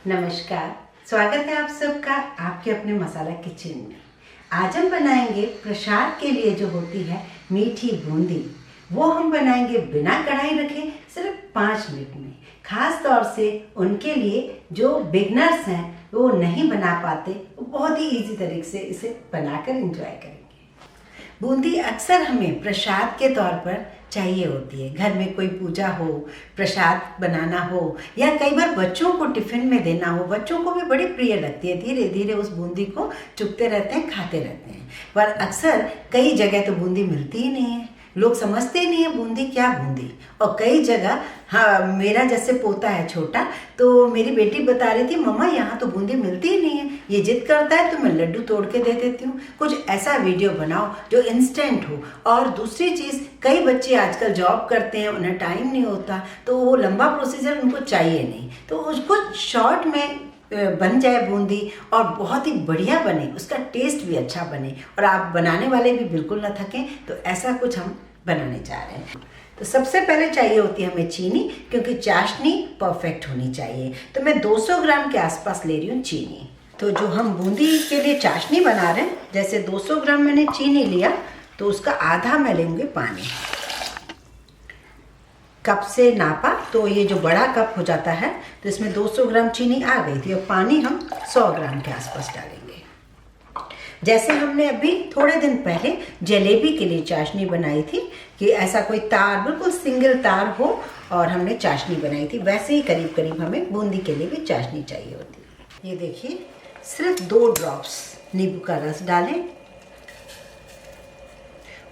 नमस्कार, स्वागत है आप सबका आपके अपने मसाला किचन में। आज हम बनाएंगे प्रसाद के लिए जो होती है मीठी बूंदी। वो हम बनाएंगे बिना कढ़ाई रखे सिर्फ 5 मिनट में। खास तौर से उनके लिए जो बिगनर्स हैं वो नहीं बना पाते, वो बहुत ही इजी तरीके से इसे बनाकर एंजॉय करेंगे। बूंदी अक्सर हमें प्रसाद के तौर पर चाहिए होती है। घर में कोई पूजा हो, प्रसाद बनाना हो या कई बार बच्चों को टिफिन में देना हो, बच्चों को भी बड़ी प्रिय लगती है। धीरे धीरे उस बूंदी को चुगते रहते हैं, खाते रहते हैं। पर अक्सर कई जगह तो बूंदी मिलती ही नहीं है, लोग समझते ही नहीं है बूंदी क्या बूंदी। और कई जगह, हाँ, मेरा जैसे पोता है छोटा, तो मेरी बेटी बता रही थी मम्मा यहाँ तो बूंदी मिलती ही नहीं है। ये जिद करता है तो मैं लड्डू तोड़ के दे देती हूँ। कुछ ऐसा वीडियो बनाओ जो इंस्टेंट हो। और दूसरी चीज़, कई बच्चे आजकल जॉब करते हैं, उन्हें टाइम नहीं होता, तो वो लंबा प्रोसीजर उनको चाहिए नहीं, तो उसको शॉर्ट में बन जाए बूंदी और बहुत ही बढ़िया बने, उसका टेस्ट भी अच्छा बने और आप बनाने वाले भी बिल्कुल ना थकें। तो ऐसा कुछ हम बनाने जा रहे हैं। तो सबसे पहले चाहिए होती है हमें चीनी, क्योंकि चाशनी परफेक्ट होनी चाहिए। तो मैं 200 ग्राम के आसपास ले रही हूँ चीनी। तो जो हम बूंदी के लिए चाशनी बना रहे हैं, जैसे 200 ग्राम मैंने चीनी लिया तो उसका आधा मैं लूँगी पानी। कप से नापा तो ये जो बड़ा कप हो जाता है, तो इसमें 200 ग्राम चीनी आ गई थी और पानी हम 100 ग्राम के आसपास डालेंगे। जैसे हमने अभी थोड़े दिन पहले जलेबी के लिए चाशनी बनाई थी कि ऐसा कोई तार, बिल्कुल सिंगल तार हो और हमने चाशनी बनाई थी, वैसे ही करीब करीब हमें बूंदी के लिए भी चाशनी चाहिए होती है। ये देखिए, सिर्फ 2 ड्रॉप्स नींबू का रस डालें,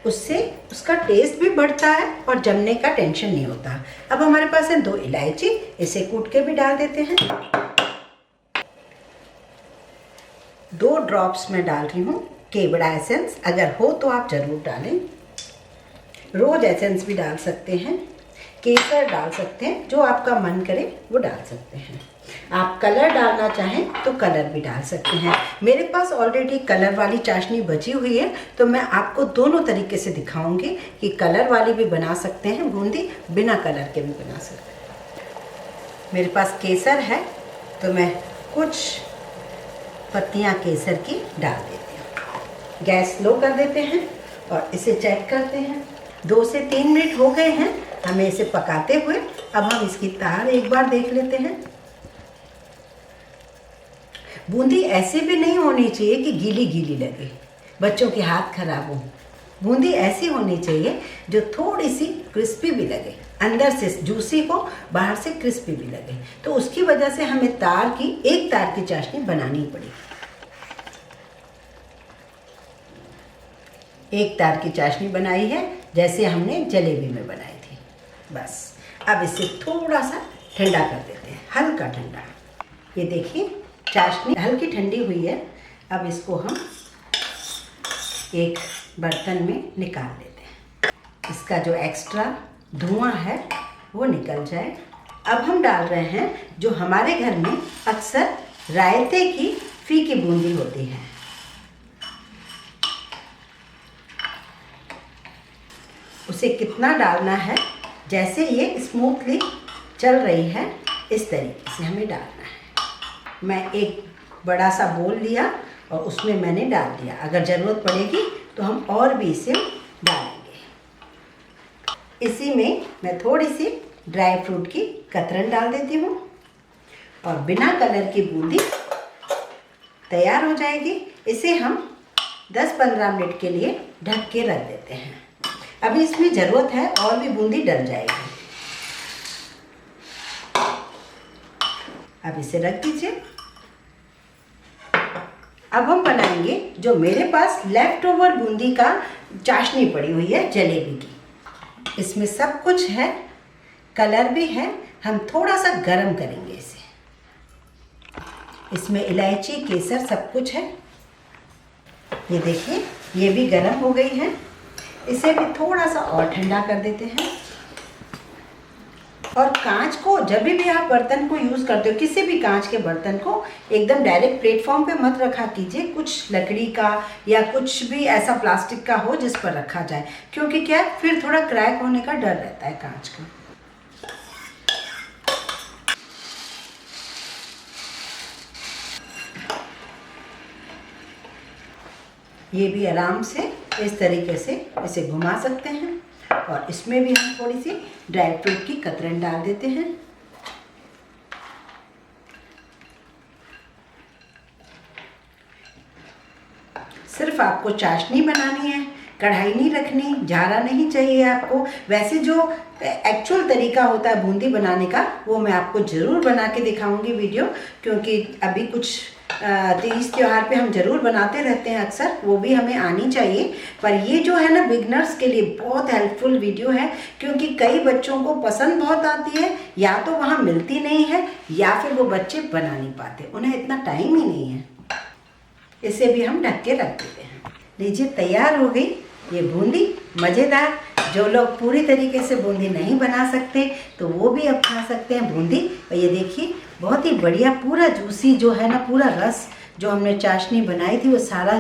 उससे उसका टेस्ट भी बढ़ता है और जमने का टेंशन नहीं होता। अब हमारे पास है 2 इलायची, इसे कूट के भी डाल देते हैं। 2 ड्रॉप्स मैं डाल रही हूँ केवड़ा एसेंस, अगर हो तो आप जरूर डालें। रोज एसेंस भी डाल सकते हैं, केसर डाल सकते हैं, जो आपका मन करे वो डाल सकते हैं। आप कलर डालना चाहें तो कलर भी डाल सकते हैं। मेरे पास ऑलरेडी कलर वाली चाशनी बची हुई है, तो मैं आपको दोनों तरीके से दिखाऊंगी कि कलर वाली भी बना सकते हैं बूंदी, बिना कलर के भी बना सकते हैं। मेरे पास केसर है तो मैं कुछ पत्तियां केसर की डाल देती हूँ। गैस स्लो कर देते हैं और इसे चेक करते हैं। 2 से 3 मिनट हो गए हैं हमें इसे पकाते हुए। अब हम इसकी तार एक बार देख लेते हैं। बूंदी ऐसे भी नहीं होनी चाहिए कि गीली गीली लगे, बच्चों के हाथ खराब हो। बूंदी ऐसी होनी चाहिए जो थोड़ी सी क्रिस्पी भी लगे, अंदर से जूसी हो, बाहर से क्रिस्पी भी लगे। तो उसकी वजह से हमें एक तार की चाशनी बनानी पड़ेगी। 1 तार की चाशनी बनाई है, जैसे हमने जलेबी में बनाई थी। बस अब इसे थोड़ा सा ठंडा कर देते हैं, हल्का ठंडा। ये देखिए, चाशनी हल्की ठंडी हुई है। अब इसको हम एक बर्तन में निकाल लेते हैं, इसका जो एक्स्ट्रा धुआं है वो निकल जाए। अब हम डाल रहे हैं जो हमारे घर में अक्सर रायते की फीकी बूंदी होती है। उसे कितना डालना है, जैसे ये स्मूथली चल रही है इस तरीके से हमें डालना है। मैं एक बड़ा सा बोल लिया और उसमें मैंने डाल दिया। अगर ज़रूरत पड़ेगी तो हम और भी इसे डालेंगे। इसी में मैं थोड़ी सी ड्राई फ्रूट की कतरन डाल देती हूँ और बिना कलर की बूंदी तैयार हो जाएगी। इसे हम 10-15 मिनट के लिए ढक के रख देते हैं। अभी इसमें ज़रूरत है और भी बूंदी डल जाएगी। अब इसे रख दीजिए। अब हम बनाएंगे जो मेरे पास लेफ्ट ओवर बूंदी का चाशनी पड़ी हुई है जलेबी की। इसमें सब कुछ है, कलर भी है। हम थोड़ा सा गरम करेंगे इसे। इसमें इलायची, केसर सब कुछ है। ये देखिए, ये भी गरम हो गई है। इसे भी थोड़ा सा और ठंडा कर देते हैं। और कांच को, जब भी आप बर्तन को यूज़ करते हो, किसी भी कांच के बर्तन को एकदम डायरेक्ट प्लेटफॉर्म पे मत रखा कीजिए। कुछ लकड़ी का या कुछ भी ऐसा प्लास्टिक का हो जिस पर रखा जाए, क्योंकि क्या है, फिर थोड़ा क्रैक होने का डर रहता है कांच का। ये भी आराम से इस तरीके से इसे घुमा सकते हैं। और इसमें भी हम थोड़ी सी ड्राई फ्रूट की कतरन डाल देते हैं। सिर्फ आपको चाशनी बनानी है, कढ़ाई नहीं रखनी, झारा नहीं चाहिए आपको। वैसे जो एक्चुअल तरीका होता है बूंदी बनाने का वो मैं आपको ज़रूर बना के दिखाऊंगी वीडियो, क्योंकि अभी कुछ तीज त्योहार पे हम ज़रूर बनाते रहते हैं अक्सर, वो भी हमें आनी चाहिए। पर ये जो है ना बिगनर्स के लिए बहुत हेल्पफुल वीडियो है, क्योंकि कई बच्चों को पसंद बहुत आती है, या तो वहाँ मिलती नहीं है या फिर वो बच्चे बना नहीं पाते, उन्हें इतना टाइम ही नहीं है। इसे भी हम ढक के रख देते हैं। लीजिए तैयार हो गई ये बूंदी मज़ेदार। जो लोग पूरी तरीके से बूंदी नहीं बना सकते तो वो भी अब खा सकते हैं बूंदी। और ये देखिए बहुत ही बढ़िया पूरा जूसी जो है ना, पूरा रस जो हमने चाशनी बनाई थी वो सारा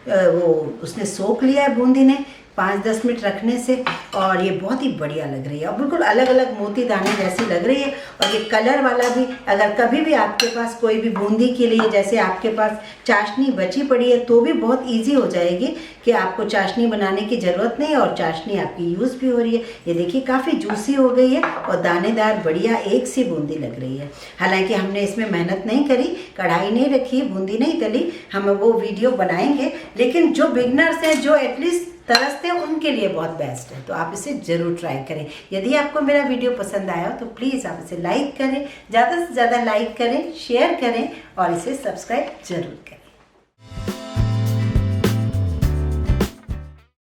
वो उसने सोख लिया है बूंदी ने 5-10 मिनट रखने से। और ये बहुत ही बढ़िया लग रही है और बिल्कुल अलग अलग मोती दाने जैसी लग रही है। और ये कलर वाला भी, अगर कभी भी आपके पास कोई भी बूंदी के लिए जैसे आपके पास चाशनी बची पड़ी है तो भी बहुत इजी हो जाएगी कि आपको चाशनी बनाने की ज़रूरत नहीं है और चाशनी आपकी यूज़ भी हो रही है। ये देखिए काफ़ी जूसी हो गई है और दानेदार बढ़िया एक सी बूंदी लग रही है। हालांकि हमने इसमें मेहनत नहीं करी, कढ़ाई नहीं रखी, बूंदी नहीं तली, हम वो वीडियो बनाएंगे। लेकिन जो बिगनर्स हैं, जो एटलीस्ट तरसते हैं, उनके लिए बहुत बेस्ट है, तो आप इसे ज़रूर ट्राई करें। यदि आपको मेरा वीडियो पसंद आया हो तो प्लीज़ आप इसे लाइक करें, ज़्यादा से ज़्यादा लाइक करें, शेयर करें और इसे सब्सक्राइब ज़रूर करें।